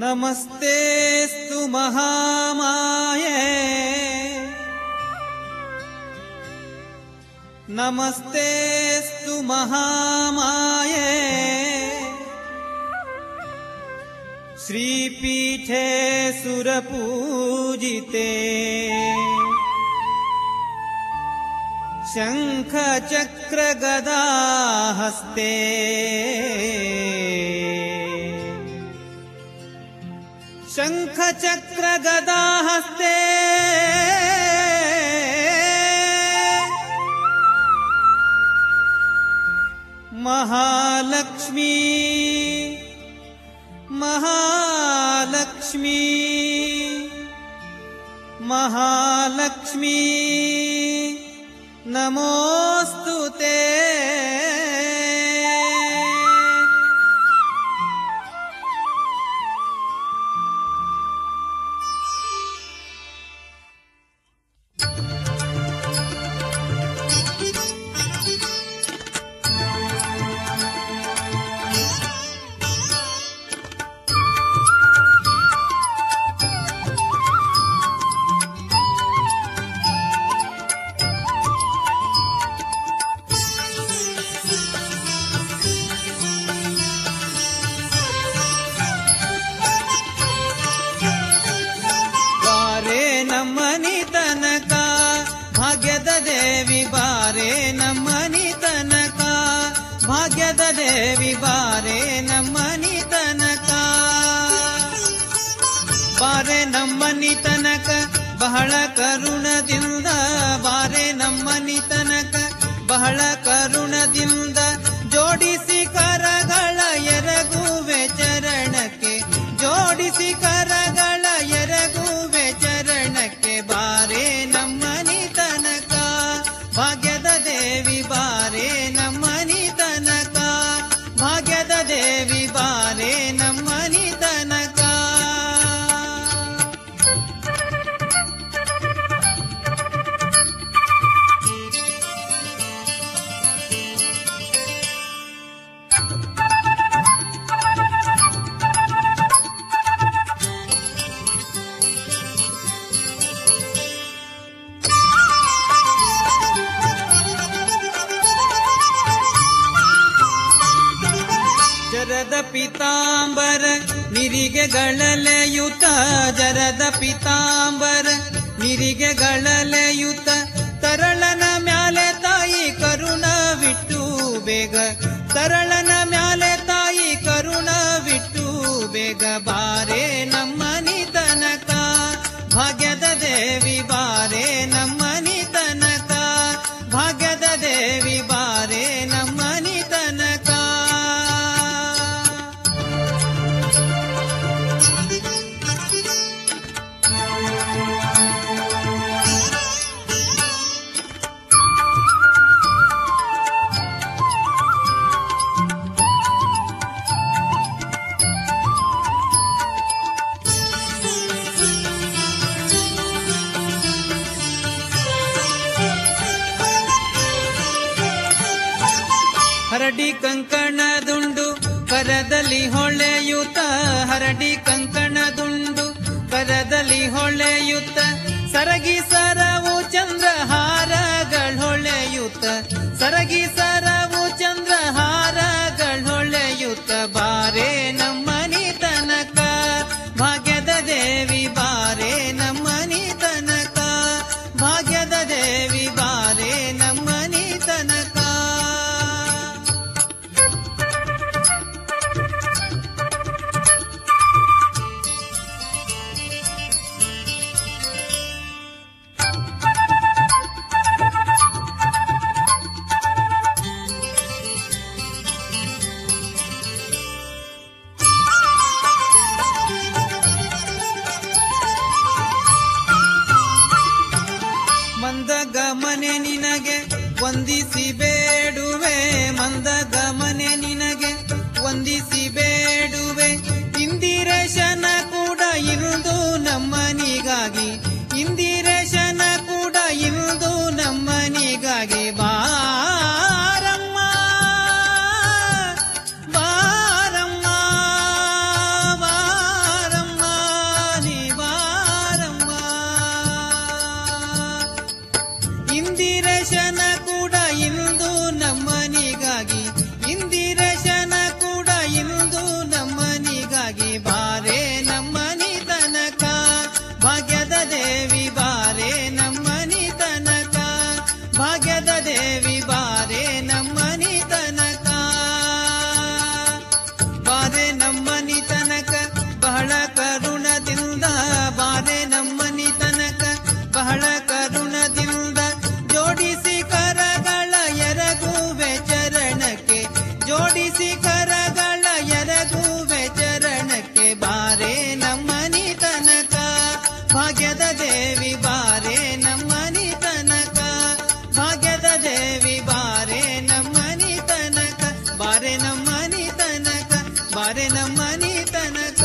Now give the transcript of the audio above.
ನಮಸ್ತೇಸ್ತು ಮಹಾಮಾಯೇ ನಮಸ್ತೇಸ್ತು ಮಹಾಮಾಯೇ ಶ್ರೀಪೀಠೆ ಸುರಪೂಜಿತೆ ಶಂಖ ಚಕ್ರ ಗದಾ ಹಸ್ತೆ ಶಂಖ ಚಕ್ರ ಗದಾ ಹಸ್ತೆ ಮಹಾಲಕ್ಷ್ಮೀ ಮಹಾಲಕ್ಷ್ಮೀ ಮಹಾಲಕ್ಷ್ಮೀ ನಮೋಸ್ತುತೇ. ಭಾಗ್ಯದ ದೇವಿ ಬಾರೆ ನಮ್ಮನಿ ತನಕ ಬಾರೆ ನಮ್ಮನಿ ತನಕ ಬಹಳ ಕರುಣದಿಂದ ಬಾರೆ ನಮ್ಮನಿ ತನಕ ಬಹಳ ಕರುಣದಿಂದ ಜೋಡಿಸಿ ಕರಗಳ ಎರಗುವೆ ಚರಣಕ್ಕೆ ಜೋಡಿಸಿ ಕರಗಳ ಎರಗುವೆ ಚರಣಕ್ಕೆ ಬಾರೆ ನಮ್ಮನಿ ತನಕ ಭಾಗ್ಯದ ದೇವಿ ಬಾರೆ ನಮ್ಮನಿ ತನಕ ಭಾಗ್ಯದ ದೇವಿ ಬಾರೆ ನಮ್ಮನಿ ತನಕ. ಜರದ ಪೀತಾಂಬರ ನಿರಿಗೆಗಳಲೆಯುತ ಜರದ ಪೀತಾಂಬರ ನಿರಿಗೆಗಳಲೆಯುತ ತರಳನ ಮ್ಯಾಲೆ ತಾಯಿ ಕರುಣವಿಟ್ಟು ಬೇಗ ತರಳನ ಮ್ಯಾಲೆ ತಾಯಿ ಕರುಣವಿಟ್ಟು ಬೇಗ ಬಾರೆ ನಮ್ಮನಿ ತನಕ ಭಾಗ್ಯದ ದೇವಿ ಬಾರೆ ನಮ್ಮನಿ ತನಕ ಭಾಗ್ಯದ ದೇವಿ ಬಾರೆ ನಮ್ಮನಿ ತನಕ. ಹರಡಿ ಕಂಕಣದುಂಡು ಕರದಲ್ಲಿ ಹೊಳೆಯುತ್ತ ಹರಡಿ ಕಂಕಣದುಂಡು ಕರದಲ್ಲಿ ಹೊಳೆಯುತ್ತ ಸರಗಿ ಸರವು ಚಂದ್ರಹಾರಗಳು ಹೊಳೆಯುತ್ತ ಸರಗಿ ಸರವು ಚಂದ್ರಹಾರಗಳು ಹೊಳೆಯುತ್ತ ಬಾರೆ ನಮ್ಮನಿ ತನಕ ಭಾಗ್ಯದ ದೇವಿ ಬಾರೆ ನಮ್ಮನಿ ತನಕ ಭಾಗ್ಯದ ದೇವಿ ಬಾರೆ ನಮ್ಮನಿ ತನಕ. ಮಂದಗಮನೆ ನಿನಗೆ ವಂದಿಸಿ ಬೇಡುವೆ ಮಂದಗಮನೆ ನಿನಗೆ ವಂದಿಸಿ ಬೇಡುವೆ ಇಂದಿರೇಶನ ಕೂಡ ಇರುವುದು ನಮ್ಮನಿಗಾಗಿ ಇಂದಿರೇಶನ ಕೂಡ ಇರುವುದು ನಮ್ಮನಿಗಾಗಿ ಬಾರಮ್ಮ ಬಾರಮ್ಮ ಬಾರಮ್ಮ ಮನಿತನಕ